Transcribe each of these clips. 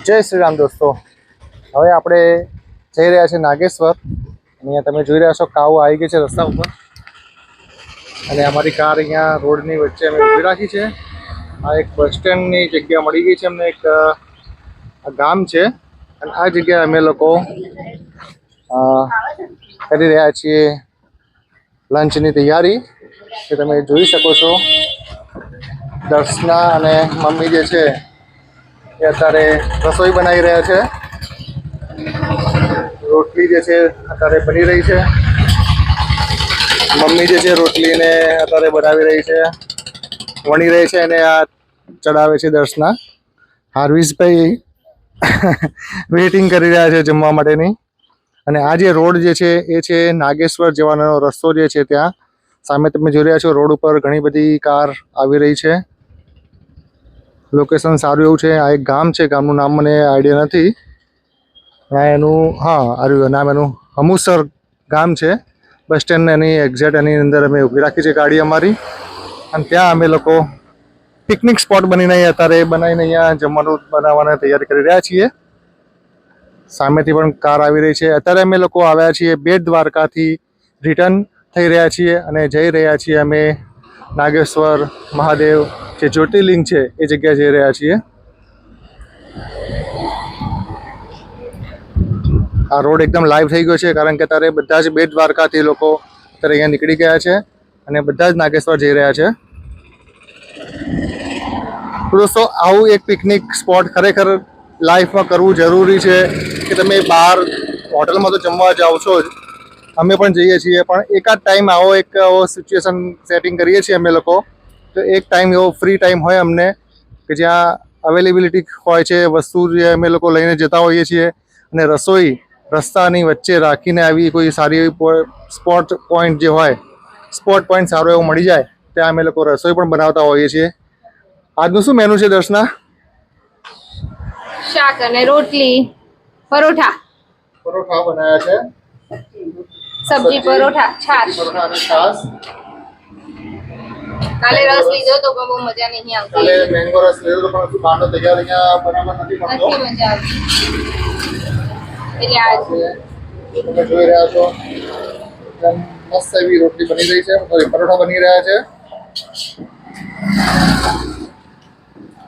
જય શ્રી રામ દોસ્તો, હવે આપણે જઈ રહ્યા છીએ નાગેશ્વર. અહીંયા તમે જોઈ રહ્યા છો કાઉ આવી ગઈ છે રસ્તા ઉપર અને અમારી કાર અહીંયા રોડની વચ્ચે અમે ઊભી રાખી છે. આ એક બસ સ્ટેન્ડની જગ્યા મળી ગઈ છે અમને. એક ગામ છે અને આ જગ્યાએ અમે લોકો કરી રહ્યા છીએ લંચની તૈયારી. કે તમે જોઈ શકો છો દર્શના અને મમ્મી જે છે એ અત્યારે રસોઈ બનાવી રહ્યા છે. રોટલી જે છે અત્યારે બની રહી છે. મમ્મી જે છે રોટલીને અત્યારે બનાવી રહી છે, વણી રહી છે અને આ ચડાવે છે દર્શના. હાર્વિશભાઈ વેઇટિંગ કરી રહ્યા છે જમવા માટેની. અને આ જે રોડ જે છે એ છે નાગેશ્વર જવાનો રસ્તો જે છે. ત્યાં સામે તમે જોઈ રહ્યા છો રોડ ઉપર ઘણી બધી કાર આવી રહી છે. લોકેશન સારું એવું છે. આ એક ગામ છે, ગામનું નામ મને આઈડિયા નથી. નામ એનું હમુસર ગામ છે. બસ સ્ટેન્ડ એની એક્ઝેક્ટ એની અંદર અમે ઊભી રાખી છે ગાડી અમારી. અને ત્યાં અમે લોકો પિકનિક સ્પોટ બનાવીને અહીંયા જમવાનું બનાવવાની તૈયારી કરી રહ્યા છીએ. સામેથી પણ કાર આવી રહી છે. અત્યારે અમે લોકો આવ્યા છીએ બેટ દ્વારકાથી રિટર્ન થઈ રહ્યા છીએ અને જઈ રહ્યા છીએ અમે નાગેશ્વર મહાદેવ જે જ્યોતિર્લિંગ છે એ જગ્યાએ જઈ રહ્યા છીએ. આ રોડ એકદમ લાઈવ થઈ ગયો છે કારણ કે અત્યારે બધા જ બેટ દ્વારકાથી લોકો અત્યારે અહીંયા નીકળી ગયા છે અને બધા જ નાગેશ્વર જઈ રહ્યા છે. તો દોસ્તો, આવું એક પિકનિક સ્પોટ ખરેખર લાઈફમાં કરવું જરૂરી છે. કે તમે બહાર હોટલમાં તો જમવા જાઓ છો જ, અમે પણ જઈએ છીએ, પણ એકાદ ટાઈમ આવો એક સિચ્યુએશન સેટિંગ કરીએ છીએ અમે લોકો. તો એક ટાઈમ એવો ફ્રી ટાઈમ હોય અમને કે જ્યાં અવેલેબિલિટી હોય છે વસ્તુ જે અમે લોકો લઈને જતા હોઈએ છીએ. અને રસોઈ રસ્તાની વચ્ચે રાખીને આવી કોઈ સારી એવી સ્પોટ પોઈન્ટ સારો એવો મળી જાય ત્યાં અમે લોકો રસોઈ પણ બનાવતા હોઈએ છીએ. આજનું શું મેનુ છે દર્શના? શાક અને રોટલી, પરોઠા બનાવ્યા છે. સબ્જી, પરોઠા, છાશ. કાલે રસ લીધો તો પણ બહુ મજા નહીં આવતી. કાલે મેંગો રસ લીધો તો પણ બહારનો તૈયાર અહીંયા બનાવવા નથી મળતો. નથી મજા આવતી. એટલે આજે તમે જોઈ રહ્યા છો એકદમ મસ્ત એવી રોટલી બની રહી છે, સોરી પરોઠા બની રહ્યા છે.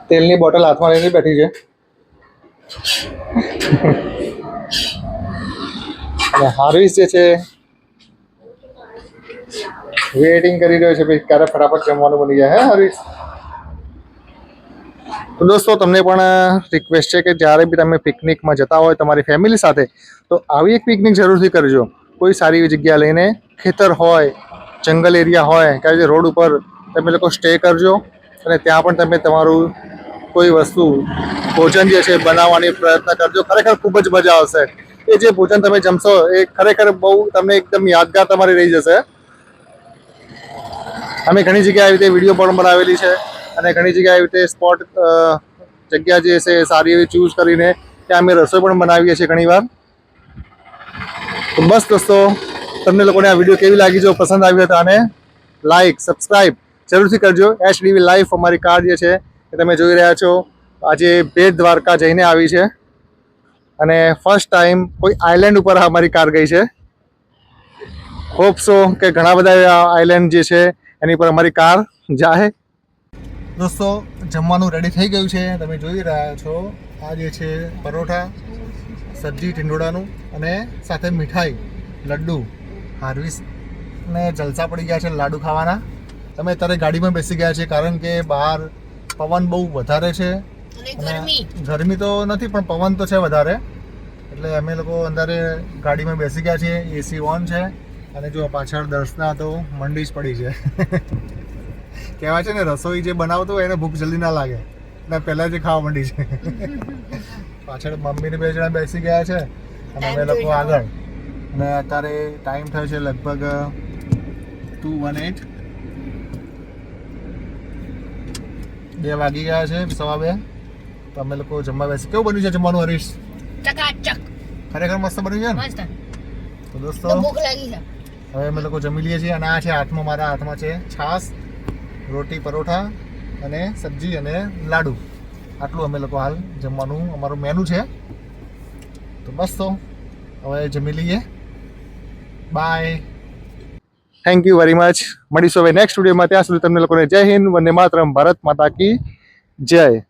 તેલની બોટલ હાથમાં લઈને બેઠી છે અને હાર્વિસ જે છે વેઇટિંગ કરી રહ્યો છે ભાઈ ક્યારે ફટાફટ જમવાનું બની જાય. હે હાર્વિસ? તો દોસ્તો, તમને પણ રિક્વેસ્ટ છે કે જ્યારે બી તમે પિકનિકમાં જતા હોય તમારી ફેમિલી સાથે, તો આવી એક પિકનિક જરૂરથી કરજો. કોઈ સારી એવી જગ્યા લઈને, ખેતર હોય, જંગલ એરિયા હોય, કારણ કે રોડ ઉપર તમે લોકો સ્ટે કરજો અને ત્યાં પણ તમે તમારું કોઈ વસ્તુ ભોજન જે છે બનાવવાની પ્રયત્ન કરજો. ખરેખર ખૂબ જ મજા આવશે. એ જે ભોજન તમે જમશો એ ખરેખર બહુ તમને એકદમ યાદગાર તમારી રહી જશે. અમે ઘણી જગ્યાએ આવી રીતે વિડીયો પણ બનાવેલી છે અને ઘણી જગ્યાએ આવી રીતે સ્પોટ જગ્યા જે છે સારી એવી ચૂઝ કરીને ત્યાં અમે રસોઈ પણ બનાવીએ છીએ ઘણીવાર. તો બસ દોસ્તો, તમને લોકોને આ વિડીયો કેવી લાગી? જો પસંદ આવી તો આને લાઈક, સબસ્ક્રાઈબ જરૂરથી કરજો. HDV લાઈફ અમારી કાર જે છે એ તમે જોઈ રહ્યા છો આજે બેટ દ્વારકા જઈને આવી છે અને ફર્સ્ટ ટાઈમ કોઈ આઇલેન્ડ ઉપર અમારી કાર ગઈ છે. હોપ સો કે ઘણા બધા આઇલેન્ડ જે છે એની પર અમારી કાર જાય. દોસ્તો, જમવાનું રેડી થઈ ગયું છે. તમે જોઈ રહ્યા છો આ જે છે પરોઠા, સબ્જી ટીંડોળાનું અને સાથે મીઠાઈ, લડ્ડુ. હાર્વિસને જલસા પડી ગયા છે લાડુ ખાવાના. અમે અત્યારે ગાડીમાં બેસી ગયા છે કારણ કે બહાર પવન બહુ વધારે છે અને ગરમી તો નથી પણ પવન તો છે વધારે. એટલે અમે લોકો અંદર ગાડીમાં બેસી ગયા છીએ. એસી ઓન છે અને જો પાછળ દર્શના તો મંડી જ પડી છે. કહેવાય છે ને રસોઈ જે બનાવતો હોય એને ભૂખ જલ્દી ના લાગે અને પહેલાં જે ખાવા માંડી છે. પાછળ મમ્મીને 2 જણા બેસી ગયા છે અને અમે લોકો આગળ. અને અત્યારે ટાઈમ થયો છે લગભગ 2:18. 2 વાગી ગયા છે, 2:15. તો અમે લોકો જમવા બેસી. કેવું બન્યું છે જમવાનું હરીશ? ચકાચક. ખરેખર મસ્ત બન્યું છે ને? તો દોસ્તો, ભૂખ લાગી છે. હવે અમે લોકો જમી લઈએ છીએ અને આ છે મારા હાથમાં છે છાશ, રોટી, પરોઠા અને સબ્જી અને લાડુ. આટલું અમે લોકો હાલ જમવાનું અમારું મેનુ છે. તો બસ તો હવે જમી લઈએ. Bye. Thank you very much. મળીશું હવે નેક્સ્ટ વિડીયોમાં. ત્યાં સુધી તમને લોકોને જય હિન્દ, વંદે માતરમ, ભારત માતા કી જય.